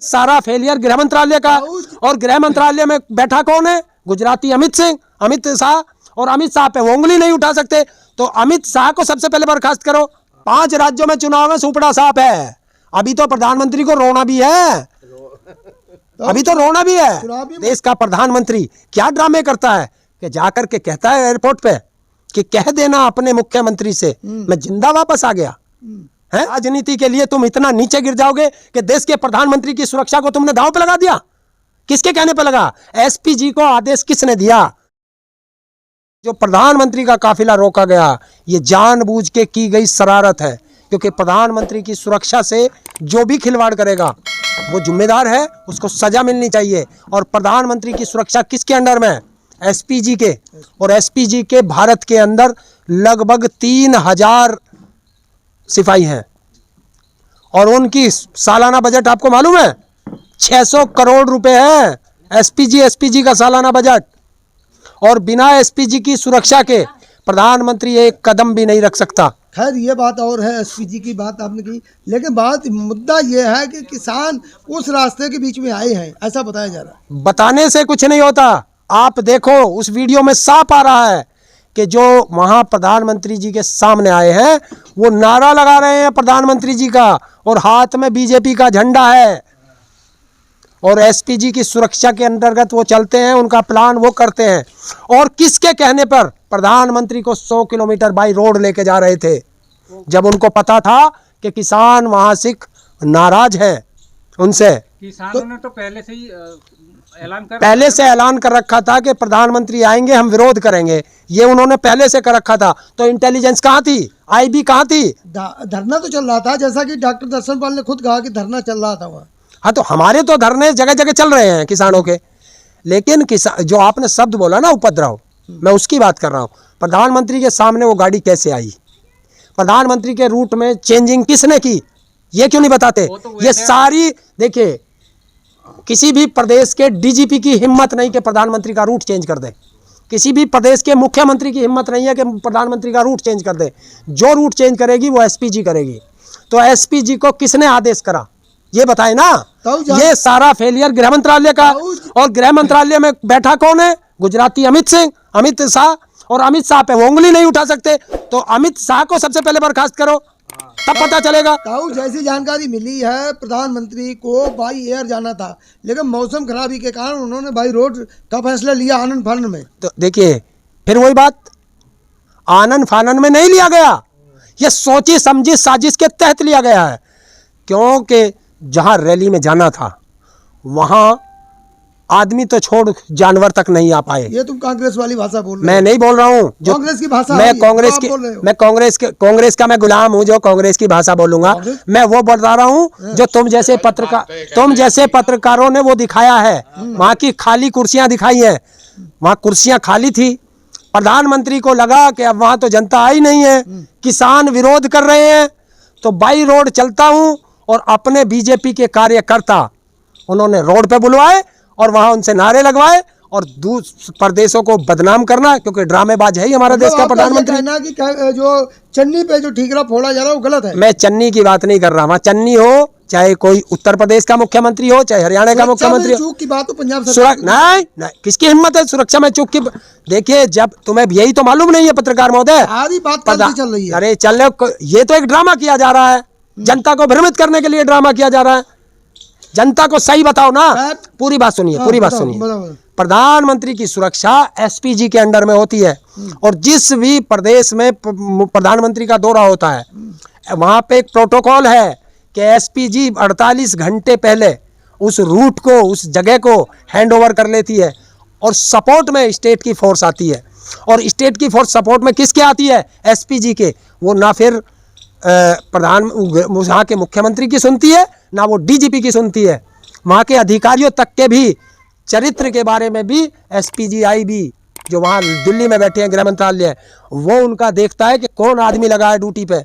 सारा फेलियर गृह मंत्रालय का। और गृह मंत्रालय में बैठा कौन है? गुजराती अमित शाह। और अमित शाह पे वो उंगली नहीं उठा सकते, तो अमित शाह को सबसे पहले बर्खास्त करो। 5 राज्यों में चुनाव में सुपड़ा साफ है। अभी तो प्रधानमंत्री को रोना भी है, अभी तो रोना भी है। देश का प्रधानमंत्री क्या ड्रामे करता है कि जाकर के कहता है एयरपोर्ट पे कि कह देना अपने मुख्यमंत्री से मैं जिंदा वापस आ गया है। राजनीति के लिए तुम इतना नीचे गिर जाओगे कि देश के प्रधानमंत्री की सुरक्षा को तुमने दांव पे लगा दिया। किसके कहने पे लगा? एसपीजी को आदेश किसने दिया? जो प्रधानमंत्री का काफिला रोका गया, ये जानबूझ के की गई शरारत है, क्योंकि प्रधानमंत्री की सुरक्षा से जो भी खिलवाड़ करेगा वो जिम्मेदार है, उसको सजा मिलनी चाहिए। और प्रधानमंत्री की सुरक्षा किसके अंडर में है? एसपीजी के। और एसपीजी के भारत के अंदर लगभग 3000 सिपाही हैं, और उनकी सालाना बजट आपको मालूम है 600 करोड़ रुपए है। एसपीजी का सालाना बजट। और बिना एसपीजी की सुरक्षा के प्रधानमंत्री एक कदम भी नहीं रख सकता। खैर ये बात और है, एसपीजी की बात आपने की, लेकिन मुद्दा ये है कि किसान उस रास्ते के बीच में आए हैं, ऐसा बताया जा रहा है। बताने से कुछ नहीं होता। आप देखो उस वीडियो में साफ आ रहा है कि जो वहां प्रधानमंत्री जी के सामने आए हैं वो नारा लगा रहे हैं प्रधानमंत्री जी का, और हाथ में बीजेपी का झंडा है। और एसपीजी की सुरक्षा के अंतर्गत वो चलते हैं, उनका प्लान वो करते हैं। और किसके कहने पर? प्रधानमंत्री को 100 किलोमीटर बाई रोड लेके जा रहे थे, जब उनको पता था कि किसान महासिक नाराज है उनसे। किसानों ने तो पहले से ही ऐलान कर रखा था कि प्रधानमंत्री आएंगे हम विरोध करेंगे, ये उन्होंने पहले से कर रखा था। तो इंटेलिजेंस कहाँ थी? आईबी कहाँ थी? धरना तो चल रहा था, जैसा कि डॉक्टर दर्शन पाल ने खुद कहा कि धरना चल रहा था वहाँ। हाँ, तो हमारे तो धरने जगह जगह चल रहे हैं किसानों के, लेकिन जो आपने शब्द बोला ना उपद्रव, मैं उसकी बात कर रहा हूँ। प्रधानमंत्री के सामने वो गाड़ी कैसे आई? प्रधानमंत्री के रूट में चेंजिंग किसने की? ये क्यों नहीं बताते? ये सारी देखिए, किसी भी प्रदेश के डीजीपी की हिम्मत नहीं कि प्रधानमंत्री का रूट चेंज कर दे। किसी भी प्रदेश के मुख्यमंत्री की हिम्मत नहीं है कि प्रधानमंत्री का रूट चेंज कर दे। जो रूट चेंज करेगी वो एसपीजी करेगी। तो एसपीजी को किसने आदेश करा ये बताए ना। ये सारा फेलियर गृह मंत्रालय का। और गृह मंत्रालय में बैठा कौन है? गुजराती अमित शाह। और अमित शाह पे वो उंगली नहीं उठा सकते, तो अमित शाह को सबसे पहले बर्खास्त करो, तब पता चलेगा। जैसी जानकारी मिली है, प्रधानमंत्री को बाई एयर जाना था, लेकिन मौसम खराबी के कारण उन्होंने बाई रोड का फैसला लिया आनन फानन में। तो देखिए फिर वही बात, आनन फानन में नहीं लिया गया, ये सोची समझी साजिश के तहत लिया गया है। क्योंकि जहां रैली में जाना था वहां आदमी तो छोड़ जानवर तक नहीं आ पाए। ये तुम कांग्रेस वाली भाषा बोल रहे हो। मैं नहीं बोल रहा हूँ, जो कांग्रेस की भाषा, मैं कांग्रेस का मैं गुलाम हूँ, जो कांग्रेस की भाषा बोलूंगा। मैं वो बता रहा हूँ जो तुम जैसे पत्रकारों ने वो दिखाया है। वहां की खाली कुर्सियां दिखाई है, वहां कुर्सियां खाली थी। प्रधानमंत्री को लगा कि अब वहां तो जनता आई नहीं है, किसान विरोध कर रहे हैं, तो बाई रोड चलता हूं। और अपने बीजेपी के कार्यकर्ता उन्होंने रोड पे बुलवाए और वहां उनसे नारे लगवाए और दूसरे प्रदेशों को बदनाम करना, क्योंकि ड्रामेबाज है ही हमारा देश का प्रधानमंत्री। कहना कि जो चन्नी पे जो ठीकरा फोड़ा जा रहा है वो गलत है। मैं चन्नी की बात नहीं कर रहा, वहां चन्नी हो, चाहे कोई उत्तर प्रदेश का मुख्यमंत्री हो, चाहे हरियाणा का मुख्यमंत्री हो। चूक की बात तो पंजाब सरकार नहीं, किसकी हिम्मत है सुरक्षा में चूक की? देखिए, जब तुम्हें यही तो मालूम नहीं है पत्रकार महोदय, आधी बात चल रही है। अरे चल रहे, ये तो एक ड्रामा किया जा रहा है, जनता को भ्रमित करने के लिए ड्रामा किया जा रहा है। जनता को सही बताओ ना। पूरी बात सुनिए, पूरी बात सुनिए। प्रधानमंत्री की सुरक्षा एसपीजी के अंडर में होती है, और जिस भी प्रदेश में प्रधानमंत्री का दौरा होता है वहां पे एक प्रोटोकॉल है कि एसपीजी 48 घंटे पहले उस रूट को, उस जगह को हैंड ओवर कर लेती है। और सपोर्ट में स्टेट की फोर्स आती है, और स्टेट की फोर्स सपोर्ट में किसके आती है? एसपीजी के। वो ना फिर वहाँ के मुख्यमंत्री की सुनती है, ना वो डीजीपी की सुनती है। वहाँ के अधिकारियों तक के भी चरित्र के बारे में भी एसपीजी आईबी जो वहाँ दिल्ली में बैठे हैं गृह मंत्रालय, वो उनका देखता है कि कौन आदमी लगा है ड्यूटी पे।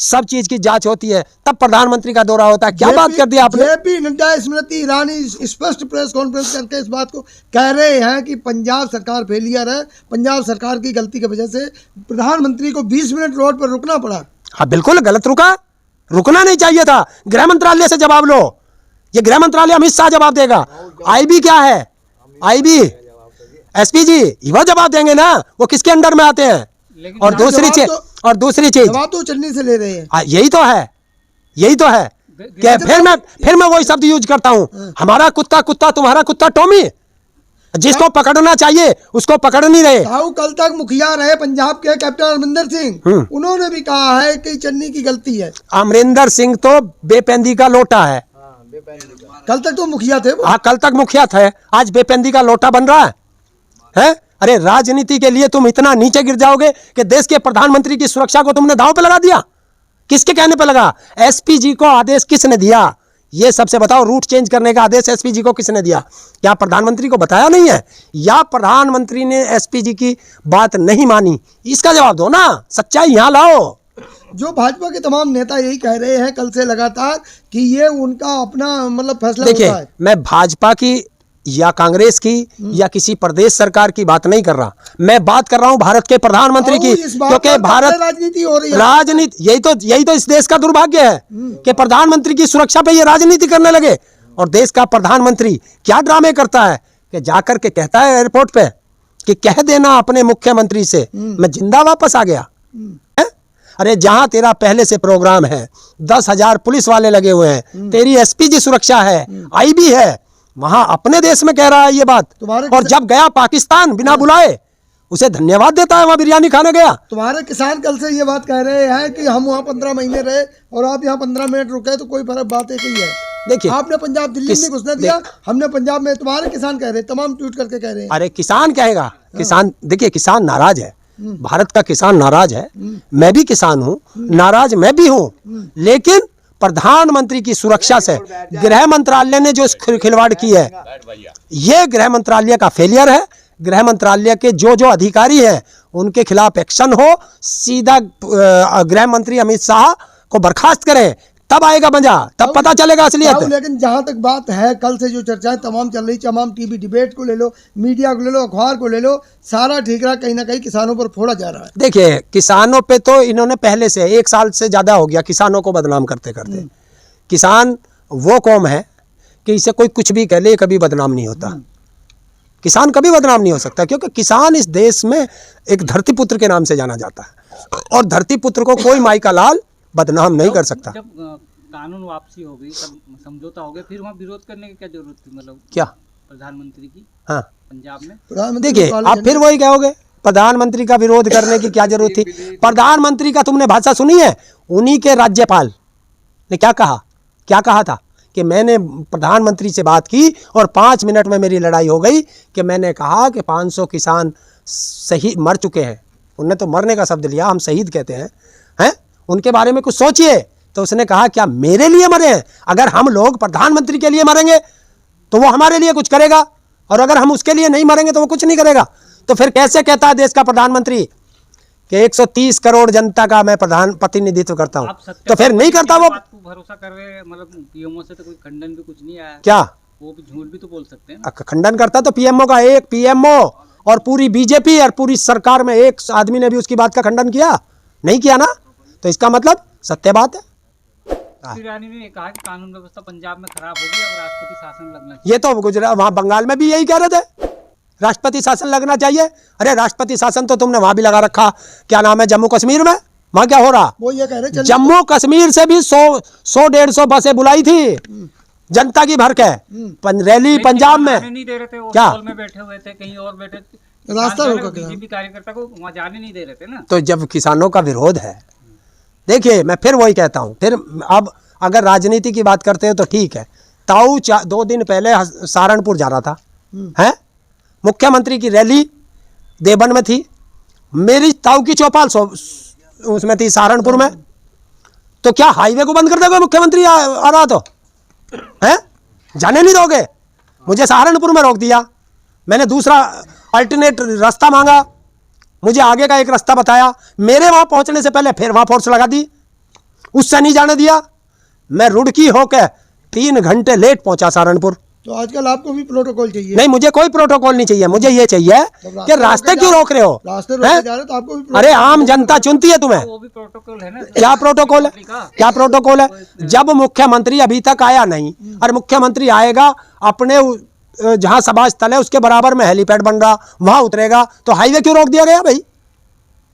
सब चीज की जांच होती है, तब प्रधानमंत्री का दौरा होता है। क्या बात कर दी आपने? जेपी नड्डा, स्मृति ईरानी स्पष्ट प्रेस कॉन्फ्रेंस करके इस बात को कह रहे हैं कि पंजाब सरकार फेलियर है, पंजाब सरकार की गलती की वजह से प्रधानमंत्री को 20 मिनट रोड पर रुकना पड़ा। हाँ बिल्कुल गलत रुका, रुकना नहीं चाहिए था। गृह मंत्रालय से जवाब लो, ये गृह मंत्रालय अमित शाह जवाब देगा। आईबी क्या है? आईबी एसपीजी वह जवाब देंगे ना, वो किसके अंडर में आते हैं। लेकिन और दूसरी चीज जवाब तो चन्नी से ले रहे हैं। यही तो है, यही तो है कि फिर मैं वही शब्द यूज करता हूं, हमारा कुत्ता कुत्ता तुम्हारा कुत्ता टॉमी, जिसको पकड़ना चाहिए उसको पकड़ नहीं रहे। साहू कल तक मुखिया रहे पंजाब के कैप्टन अमरिंदर सिंह, उन्होंने भी कहा है कि चन्नी की गलती है। अमरिंदर सिंह तो बेपेंदी का लोटा है। कल तक तो मुखिया थे वो। हाँ, कल तक मुखिया थे, आज बेपेंदी का लोटा बन रहा है? अरे राजनीति के लिए तुम इतना नीचे गिर जाओगे कि देश के प्रधानमंत्री की सुरक्षा को तुमने दांव पे लगा दिया। किसके कहने पे लगा? एसपीजी को आदेश किसने दिया? ये सबसे बताओ, रूट चेंज करने का आदेश एसपीजी को किसने दिया? क्या प्रधानमंत्री को बताया नहीं है, या प्रधानमंत्री ने एसपीजी की बात नहीं मानी? इसका जवाब दो ना, सच्चाई यहां लाओ। जो भाजपा के तमाम नेता यही कह रहे हैं कल से लगातार कि ये उनका अपना मतलब फैसला होता देखिए, है। मैं भाजपा की या कांग्रेस की या किसी प्रदेश सरकार की बात नहीं कर रहा, मैं बात कर रहा हूं भारत के प्रधानमंत्री की, क्योंकि भारत राजनीति हो रही है। राजनीति यही तो इस देश का दुर्भाग्य है कि प्रधानमंत्री की सुरक्षा पे ये राजनीति करने लगे। और देश का प्रधानमंत्री क्या ड्रामे करता है कि जाकर के कहता है एयरपोर्ट पे कि कह देना अपने मुख्यमंत्री से मैं जिंदा वापस आ गया है? अरे जहां तेरा पहले से प्रोग्राम है, 10,000 पुलिस वाले लगे हुए हैं, तेरी एसपीजी सुरक्षा है, आईबी है, वहां अपने देश में कह रहा है ये बात। और जब गया पाकिस्तान बिना बुलाए उसे धन्यवाद देता है, वहां बिरयानी खाने गया। तुम्हारे किसान कल से ये बात कह रहे हैं कि हम वहाँ 15 महीने रहे और आप यहाँ 15 मिनट रुके, तो कोई फर्क बात एक ही है। देखिए, आपने पंजाब दिल्ली में घुसने दिया, हमने पंजाब में। तुम्हारे किसान कह रहे, तमाम ट्वीट करके कह रहे हैं। अरे किसान कहेगा, किसान देखिए, किसान नाराज है, भारत का किसान नाराज है, मैं भी किसान हूं, नाराज मैं भी हूं, लेकिन प्रधानमंत्री की सुरक्षा से गृह मंत्रालय ने जो खिलवाड़ की है, ये गृह मंत्रालय का फेलियर है। गृह मंत्रालय के जो अधिकारी हैं उनके खिलाफ एक्शन हो, सीधा गृह मंत्री अमित शाह को बर्खास्त करें, तब आएगा मजा, तब पता चलेगा असलियत। लेकिन जहां तक बात है, कल से जो चर्चाएं तमाम चल रही, तमाम टीवी डिबेट को ले लो, मीडिया को ले लो, अखबार को ले लो, सारा ठीकरा कहीं ना कहीं किसानों पर फोड़ा जा रहा है। देखिए, किसानों पे तो इन्होंने पहले से 1 साल से ज्यादा हो गया किसानों को बदनाम करते करते। किसान वो कौम है कि इसे कोई कुछ भी कह ले, कभी बदनाम नहीं होता। किसान कभी बदनाम नहीं हो सकता, क्योंकि किसान इस देश में एक धरती पुत्र के नाम से जाना जाता है, और धरती पुत्र को कोई माई का लाल बदनाम नहीं कर सकता। जब कानून वापसी हो गई, तब समझौता हो गया, फिर वहाँ विरोध करने की क्या जरूरत थी? मतलब क्या प्रधानमंत्री की हाँ, पंजाब में? देखिए, आप फिर वही कहोगे प्रधानमंत्री का विरोध करने की क्या जरूरत थी? प्रधानमंत्री का तुमने भाषा सुनी है? उन्हीं के राज्यपाल ने क्या कहा था कि मैंने प्रधानमंत्री से बात की और 5 मिनट में मेरी लड़ाई हो गई कि मैंने कहा कि 500 किसान शहीद मर चुके हैं। उनने तो मरने का शब्द लिया, हम शहीद कहते हैं, उनके बारे में कुछ सोचिए। तो उसने कहा क्या मेरे लिए मरे हैं? अगर हम लोग प्रधानमंत्री के लिए मरेंगे तो वो हमारे लिए कुछ करेगा, और अगर हम उसके लिए नहीं मरेंगे तो वो कुछ नहीं करेगा। तो फिर कैसे कहता है देश का प्रधानमंत्री कि 130 करोड़ जनता का मैं प्रतिनिधित्व करता हूं? तो फिर नहीं करता वो। भरोसा कर रहे हैं, मतलब पीएमओ से तो कोई खंडन भी कुछ नहीं आया क्या? वो भी झूठ भी तो बोल सकते हैं। खंडन करता तो पीएमओ का, एक पीएमओ और पूरी बीजेपी और पूरी सरकार में एक आदमी ने भी उसकी बात का खंडन किया नहीं किया ना? तो इसका मतलब सत्य बात है। ईरानी ने कहा कि कानून व्यवस्था पंजाब में खराब होगी, अब राष्ट्रपति शासन लगना चाहिए। ये तो गुजरात, वहां बंगाल में भी यही कह रहे थे, राष्ट्रपति शासन लगना चाहिए। अरे राष्ट्रपति शासन तो तुमने वहां भी लगा रखा, क्या नाम है, जम्मू कश्मीर में। वहां क्या हो रहा? वो ये कह रहे जम्मू कश्मीर से भी 100-150 बसें बुलाई थी जनता की भर के रैली पंजाब में। नहीं दे रहे थे, वो क्या? हॉल में बैठे हुए थे, कहीं और बैठे थे, रास्ता रोका, बीजेपी कार्यकर्ता को वहां जाने नहीं दे रहे थे ना। तो जब किसानों का विरोध है, देखिए मैं फिर वही कहता हूं, फिर अब अगर राजनीति की बात करते हो तो ठीक है। ताऊ 2 दिन पहले सहारनपुर जा रहा था, है मुख्यमंत्री की रैली देवबंद में थी, मेरी ताऊ की चौपाल उसमें थी सहारनपुर में। तो क्या हाईवे को बंद कर दोगे? मुख्यमंत्री आ रहा तो है, जाने नहीं दोगे? मुझे सहारनपुर में रोक दिया, मैंने दूसरा अल्टरनेट रास्ता मांगा, मुझे आगे का एक रास्ता बताया, मेरे वहां पहुंचने से पहले फिर वहां फोर्स लगा दी, उससे नहीं जाने दिया। मैं रुड़की होकर 3 घंटे लेट पहुंचा सहारनपुर। तो आजकल आपको भी प्रोटोकॉल चाहिए। नहीं, मुझे कोई प्रोटोकॉल नहीं चाहिए, मुझे ये चाहिए कि रास्ते क्यों रोक रहे हो? रास्ते रोके हैं? जा रहे तो आपको भी अरे आम जनता चुनती है तुम्हें। वो भी प्रोटोकॉल है ना। क्या प्रोटोकॉल है? क्या प्रोटोकॉल है? जब मुख्यमंत्री अभी तक आया नहीं और मुख्यमंत्री आएगा, अपने जहां सभा स्थल है उसके बराबर में हेलीपैड बन रहा, वहां उतरेगा, तो हाईवे क्यों रोक दिया गया भाई?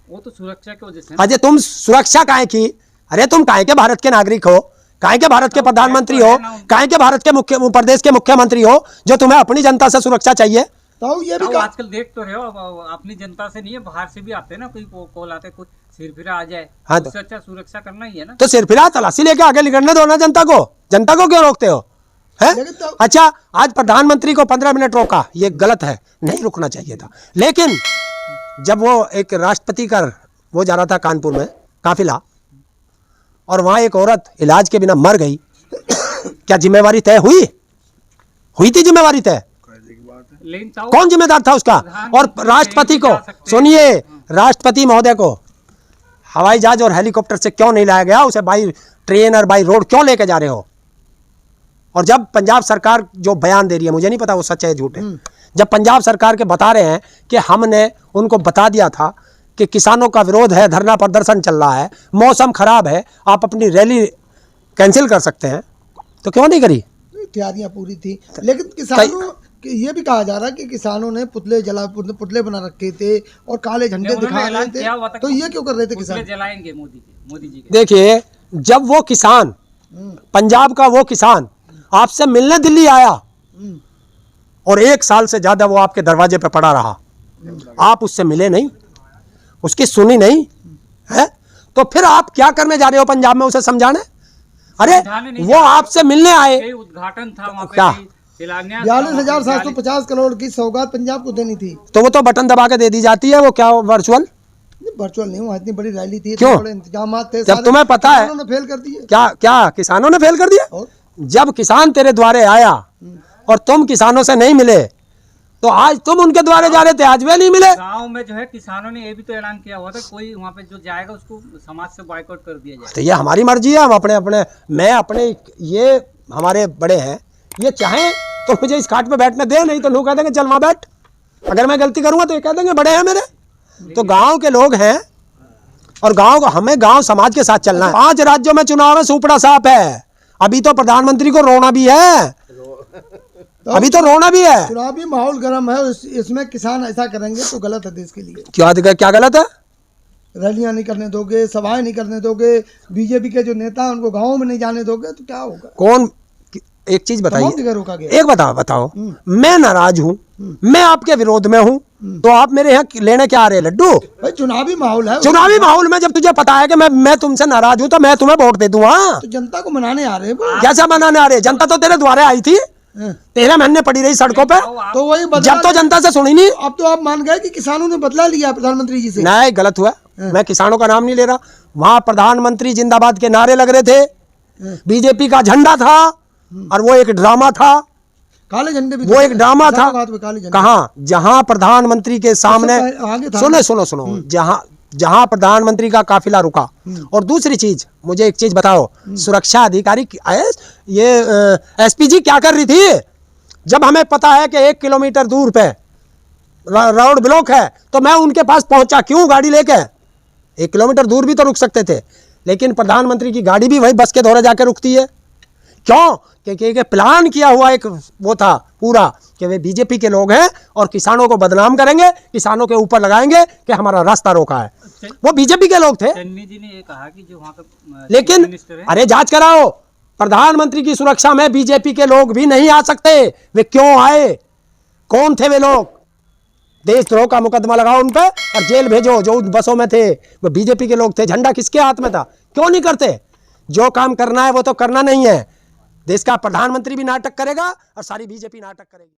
वो तो सुरक्षा की वजह से। अजय तुम सुरक्षा काहे की? अरे तुम काहे के भारत के नागरिक हो, काहे के भारत के प्रधानमंत्री हो, काहे के भारत के प्रदेश के मुख्यमंत्री हो, जो तुम्हें अपनी जनता से सुरक्षा चाहिए? तो ये भी तो आजकल देख तो रहे हो, अब अपनी जनता से नहीं है, बाहर से भी आते हैं ना, कोई कॉल आते हैं, कुछ सिरफिरा आ जाए, हाँ, उससे अच्छा सुरक्षा करना ही है ना। तो सिरफिरा तलाशी लेके आगे निकलने दो ना जनता को। जनता को क्यों रोकते हो? है? लेकिन तो- अच्छा, आज प्रधानमंत्री को 15 मिनट रोका, ये गलत है, नहीं रुकना चाहिए था। लेकिन जब वो एक राष्ट्रपति का वो जा रहा था कानपुर में काफिला, और वहां एक औरत इलाज के बिना मर गई, क्या जिम्मेवारी तय हुई? हुई थी जिम्मेवारी तय? लेकिन चाहो कौन जिम्मेदार था उसका? और राष्ट्रपति को, सुनिए, राष्ट्रपति महोदय को हवाई जहाज और हेलीकॉप्टर से क्यों नहीं लाया गया? उसे बाई ट्रेन और बाई रोड क्यों लेके जा रहे हो? और जब पंजाब सरकार जो बयान दे रही है, मुझे नहीं पता वो सच है झूठ है, जब पंजाब सरकार के बता रहे हैं कि हमने उनको बता दिया था कि किसानों का विरोध है, धरना प्रदर्शन चल रहा है, मौसम खराब है, आप अपनी रैली कैंसिल कर सकते हैं, तो क्यों नहीं करी? तैयारियां पूरी थी। लेकिन किसानों ये भी कहा जा रहा है कि किसानों ने पुतले बना रखे थे और काले झंडे उन्होंने दिखा रहे ऐलान किया हुआ थे, था तो कि ये क्यों कर रहे थे पुतले किसान? जलाएंगे मोदी जी के। देखिए, जब वो किसान, पंजाब का वो किसान आपसे मिलने दिल्ली आया और 1 साल से ज्यादा वो आपके दरवाजे पे पड़ा रहा, आप उससे मिले नहीं, उसकी सुनी नहीं है, तो फिर आप क्या करने जा रहे हो पंजाब में उसे समझाने? अरे वो आपसे मिलने आए, कई उद्घाटन था वहाँ पे, क्या? शिलान्यास था, 42,750 करोड़ की सौगात पंजाब को देनी थी। तो वो तो बटन दबा के दे दी जाती है, वो क्या वर्चुअल? वर्चुअल नहीं, वहाँ इतनी बड़ी रैली थी, क्यों? बड़े इंतजाम थे, जब सारे तुम्हें पता है, किसानों ने फेल कर दिए। क्या क्या किसानों ने फेल कर दिया? और जब किसान तेरे द्वारे आया और तुम किसानों से नहीं मिले, तो आज तुम उनके द्वारे जा रहे थे, आज वे नहीं मिले। गांव में जो है किसानों ने ये भी तो ऐलान किया हुआ था, कोई वहाँ पे जो जाएगा उसको समाज से बॉयकॉट कर दिया जाए। तो ये हमारी मर्जी है, हम अपने अपने मैं अपने ये हमारे बड़े हैं, ये चाहें तो मुझे इस खाट पे बैठने दे, नहीं तो लोग कह देंगे चल वहाँ बैठ। अगर मैं गलती करूँगा तो ये कह देंगे बड़े हैं मेरे। तो गांव के लोग हैं और गांव को, हमें गांव समाज के साथ चलना है। 5 राज्यों में चुनाव में सुपड़ा साफ है, अभी तो प्रधानमंत्री को रोना भी है, अभी तो रोना भी है। चुनावी माहौल गर्म है, इसमें किसान ऐसा करेंगे तो गलत है देश के लिए। क्या गलत है? रैलियां नहीं करने दोगे, सभाएं नहीं करने दोगे, बीजेपी के जो नेता हैं उनको गाँव में नहीं जाने दोगे, तो क्या होगा? कौन? एक चीज तमाम बताइए, जगह रोका गया। एक बताओ, मैं नाराज हूँ, मैं आपके विरोध में हूँ, तो आप मेरे यहाँ लेने क्या आ रहे हैं? लड्डू? भाई चुनावी माहौल है, चुनावी माहौल में जब तुझे पता है कि मैं तुमसे नाराज हूँ, तो मैं तुम्हें वोट दे दूंगा। तो जनता को मनाने आ रहे हैं वो। कैसा मनाने आ रहे हैं? जनता तो तेरे द्वारे आई थी, 13 महीने पड़ी रही सड़कों पे, तो वही बदला जब तो जनता से सुनी नहीं। अब तो आप मान गए कि किसानों ने बदला लिया प्रधानमंत्री जी से। नहीं, गलत हुआ, मैं किसानों का नाम नहीं ले रहा। वहां प्रधानमंत्री जिंदाबाद के नारे लग रहे थे, बीजेपी का झंडा था, और वो एक ड्रामा था, काले झंडे भी वो एक ड्रामा था। काले झंडे कहाँ? जहां प्रधानमंत्री के सामने, आगे था। सुनो, जहां प्रधानमंत्री का काफिला रुका। और दूसरी चीज, मुझे एक चीज बताओ, सुरक्षा अधिकारी ये एसपीजी क्या कर रही थी? जब हमें पता है कि 1 किलोमीटर दूर पे रोड ब्लॉक है, तो मैं उनके पास पहुंचा क्यों गाड़ी लेके? 1 किलोमीटर दूर भी तो रुक सकते थे, लेकिन प्रधानमंत्री की गाड़ी भी वही बस के दौरे जाके रुकती है। क्यों? क्योंकि प्लान किया हुआ एक वो था पूरा कि वे बीजेपी के लोग हैं और किसानों को बदनाम करेंगे, किसानों के ऊपर लगाएंगे कि हमारा रास्ता रोका है। वो बीजेपी के लोग थे। चन्नी जी ने ये कहा कि जो वहाँ पे लेकिन मिनिस्टर है, अरे जांच कराओ, प्रधानमंत्री की सुरक्षा में बीजेपी के लोग भी नहीं आ सकते। वे क्यों आए? कौन थे वे लोग? देशद्रोह का मुकदमा लगाओ उन पे और जेल भेजो। जो बसों में थे वो बीजेपी के लोग थे, झंडा किसके हाथ में था? क्यों नहीं करते? जो काम करना है वो तो करना नहीं है। देश का प्रधानमंत्री भी नाटक करेगा और सारी बीजेपी नाटक करेगी।